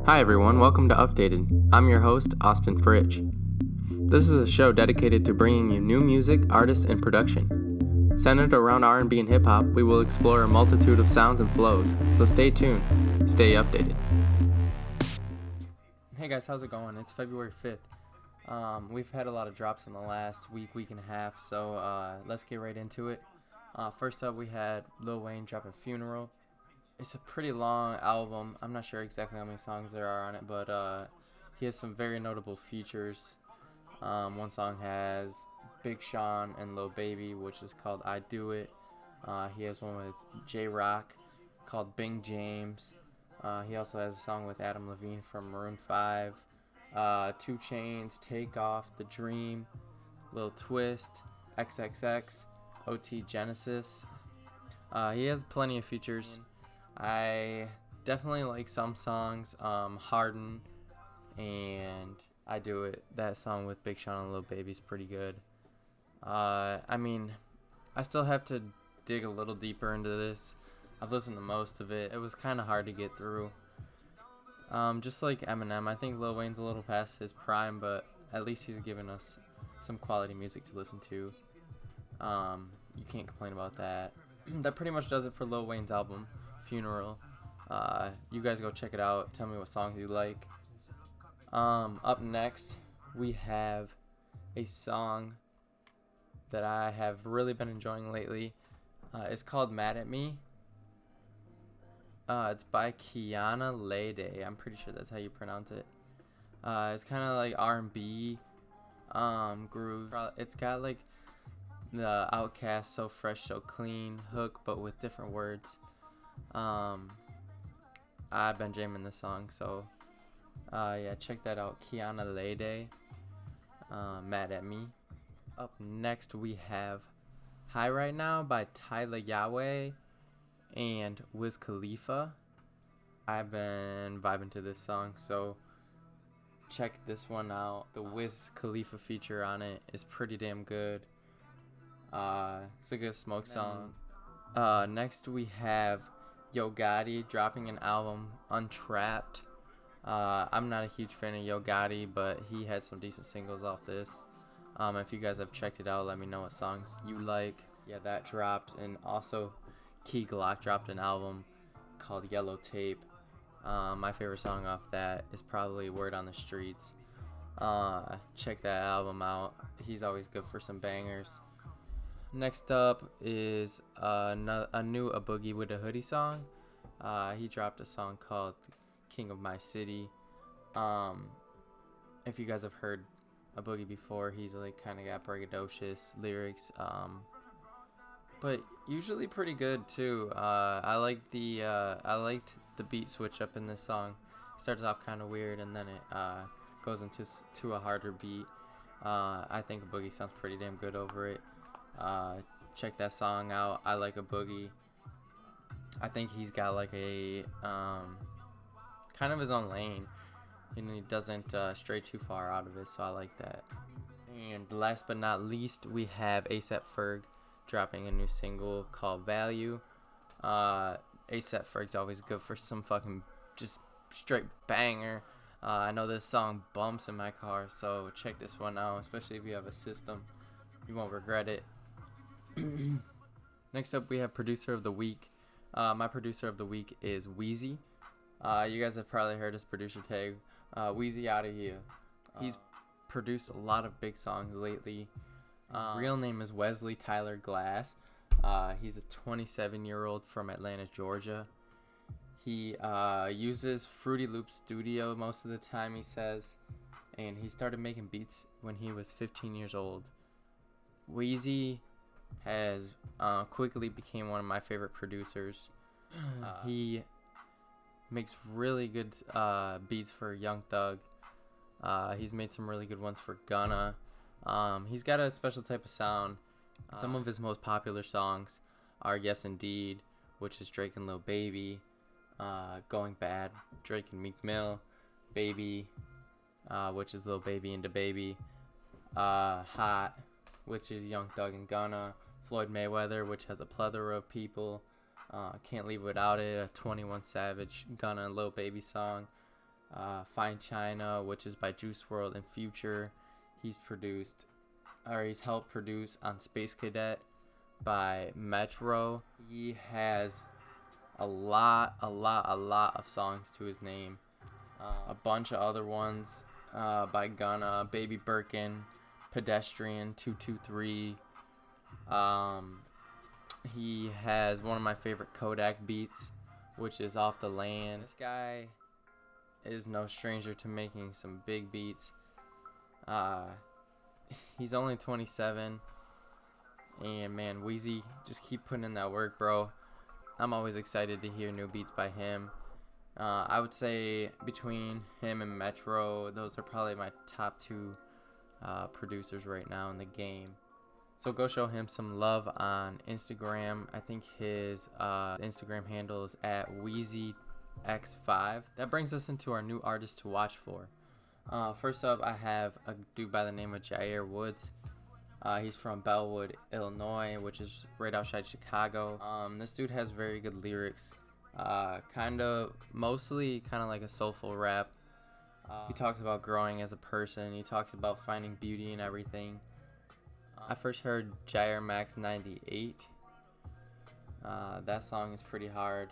Hi everyone, welcome to Updated. I'm your host, Austin Fritch. This is a show dedicated to bringing you new music, artists, and production. Centered around R&B and hip-hop, we will explore a multitude of sounds and flows, so stay tuned, stay updated. Hey guys, how's it going? It's February 5th. We've had a lot of drops in the last week and a half, so let's get right into it. First up, we had Lil Wayne dropping Funeral. It's a pretty long album. I'm not sure exactly how many songs there are on it, but he has some very notable features. One song has Big Sean and Lil Baby, which is called I Do It. He has one with J-Rock called Bing James. He also has a song with Adam Levine from Maroon 5. 2 Chainz, Take Off, The Dream, Lil Twist, XXX, OT Genesis. He has plenty of features. I definitely like some songs. Harden and I Do It. That song with Big Sean and Lil Baby is pretty good. I still have to dig a little deeper into this. I've listened to most of it. It was kind of hard to get through. Just like Eminem, I think Lil Wayne's a little past his prime, but at least he's given us some quality music to listen to. You can't complain about that. That pretty much does it for Lil Wayne's album, Funeral. You guys go check it out. Tell me what songs you like. Up next, we have a song that I have really been enjoying lately. It's called Mad at Me. It's by Kiana Lede. I'm pretty sure that's how you pronounce it. It's kind of like R&B grooves. It's got like the Outkast So Fresh So Clean hook, but with different words. I've been jamming this song, so yeah, check that out. Kiana Lede, Mad at Me. Up next, we have High Right Now by Tyler Yahweh and Wiz Khalifa. I've been vibing to this song, so check this one out. The Wiz Khalifa feature on it is pretty damn good. It's a good smoke song. Next we have Yo Gotti dropping an album, Untrapped. I'm not a huge fan of Yo Gotti, but he had some decent singles off this. If you guys have checked it out, let me know what songs you like. Yeah, that dropped. And also Key Glock dropped an album called Yellow Tape. My favorite song off that is probably Word on the Streets. Check that album out. He's always good for some bangers. Next up is a new A Boogie with a Hoodie song. He dropped a song called King of My City. If you guys have heard A Boogie before, he's like kind of got braggadocious lyrics, but usually pretty good too. I liked the beat switch up in this song. It starts off kind of weird and then it goes into a harder beat. I think A Boogie sounds pretty damn good over it. Check that song out. I like A Boogie. I think he's got like a kind of his own lane, and he doesn't stray too far out of it, so I like that. And last but not least, we have A$AP Ferg dropping a new single called Value. A$AP Ferg's always good for some fucking just straight banger. I know this song bumps in my car, so check this one out, especially if you have a system. You won't regret it. Next up, we have Producer of the Week. My Producer of the Week is Wheezy. You guys have probably heard his producer tag, Wheezy Outta Here. He's produced a lot of big songs lately. His real name is Wesley Tyler Glass. He's a 27-year-old from Atlanta, Georgia. He uses Fruity Loop Studio most of the time, he says, and he started making beats when he was 15 years old. Wheezy has quickly became one of my favorite producers. He makes really good beats for Young Thug. He's made some really good ones for Gunna. He's got a special type of sound. Some of his most popular songs are Yes Indeed, which is Drake and Lil Baby, Going Bad, Drake and Meek Mill, Baby, which is Lil Baby and DaBaby, Hot, which is Young Thug and Gunna, Floyd Mayweather, which has a plethora of people, Can't Leave Without It, a 21 Savage, Gunna and Lil Baby song, Fine China, which is by Juice WRLD and Future. He's helped produce on Space Cadet by Metro. He has a lot of songs to his name. A bunch of other ones by Gunna, Baby Birkin, Pedestrian, 223. He has one of my favorite Kodak beats, which is Off the Land. This guy is no stranger to making some big beats. He's only 27, and man, Weezy, just keep putting in that work, bro. I'm always excited to hear new beats by him. I would say between him and Metro, those are probably my top two producers right now in the game. So go show him some love on Instagram. I think his Instagram handle is at WeezyX5. That brings us into our new artist to watch for. First up, I have a dude by the name of Jair Woods. He's from Bellwood, Illinois, which is right outside Chicago. This dude has very good lyrics. Mostly like a soulful rap. He talks about growing as a person. He talks about finding beauty in everything. I first heard Jair Max 98. That song is pretty hard.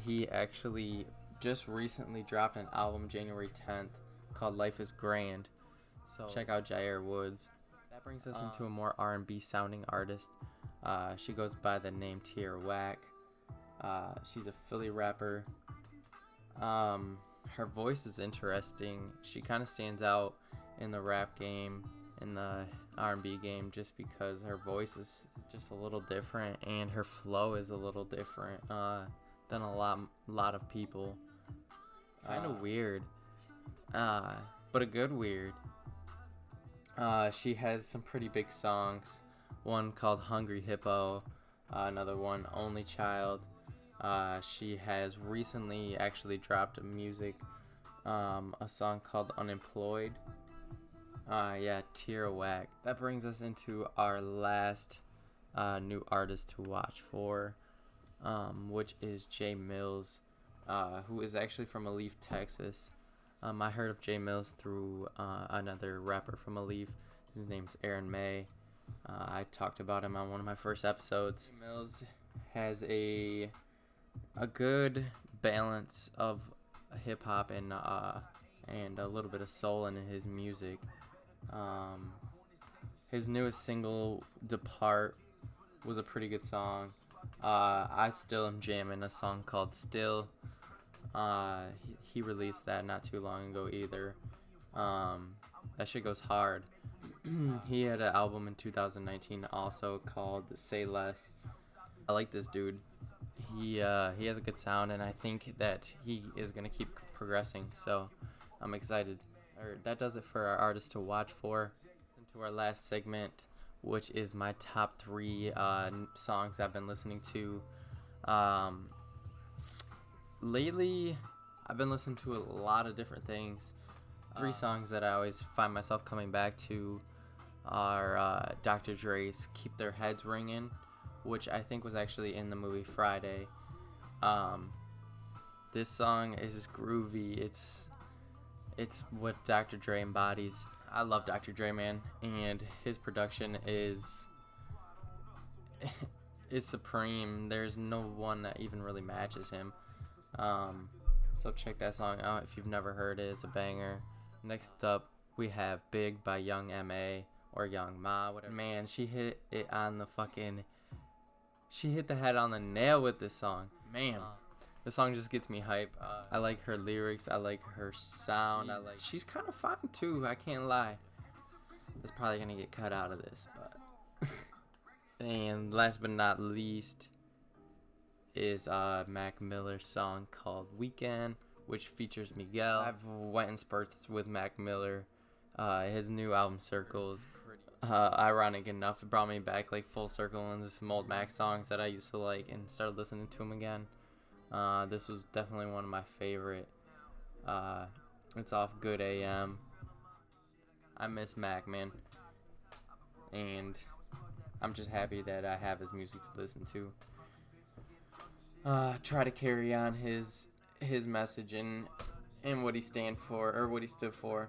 He actually just recently dropped an album January 10th called Life is Grand. So check out Jair Woods. That brings us into a more R&B sounding artist. She goes by the name Tierra Whack. She's a Philly rapper. Her voice is interesting. She kind of stands out in the rap game, in the R&B game, just because her voice is just a little different and her flow is a little different than a lot of people. Kind of weird, but a good weird. She has some pretty big songs. One called Hungry Hippo, another one Only Child. She has recently actually dropped a song called Unemployed. Tierra Whack. That brings us into our last new artist to watch for, which is Jay Mills, who is actually from Alief, Texas. I heard of Jay Mills through another rapper from Alief. His name's Aaron May. I talked about him on one of my first episodes. Jay Mills has a good balance of hip hop and a little bit of soul in his music. His newest single, Depart, was a pretty good song. I still am jamming a song called Still. He released that not too long ago either. That shit goes hard. He had an album in 2019 also called Say Less. I like this dude. He has a good sound, and I think that he is going to keep progressing, so I'm excited. That does it for our artists to watch for. Into our last segment, which is my top 3 songs I've been listening to. Lately, I've been listening to a lot of different things. 3 songs that I always find myself coming back to are Dr. Dre's Keep Their Heads Ringing, which I think was actually in the movie Friday. This song is just groovy. It's what Dr. Dre embodies. I love Dr. Dre, man, and his production is supreme. There's no one that even really matches him. So check that song out if you've never heard it. It's a banger. Next up, we have Big by Young M.A. or Young Ma, whatever. Man, she hit it on the fucking... She hit the head on the nail with this song. Man, the song just gets me hype. I like her lyrics. I like her sound. She's kind of fine too. I can't lie. It's probably gonna get cut out of this, but. And last but not least is Mac Miller's song called Weekend, which features Miguel. I've went in spurts with Mac Miller. His new album Circles. Ironic enough, it brought me back like full circle into some old Mac songs that I used to like and started listening to him again. This was definitely one of my favorite. It's off Good AM. I miss Mac, man, and I'm just happy that I have his music to listen to. Try to carry on his message and and what he stand for, or what he stood for.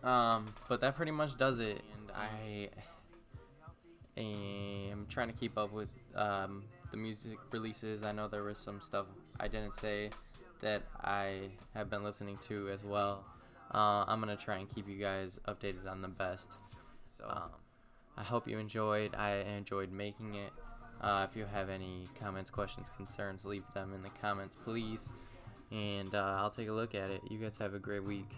But that pretty much does it, and I am trying to keep up with the music releases. I know there was some stuff I didn't say that I have been listening to as well. I'm gonna try and keep you guys updated on the best. So I hope you enjoyed. I enjoyed making it. If you have any comments, questions, concerns, leave them in the comments, please. And I'll take a look at it. You guys have a great week.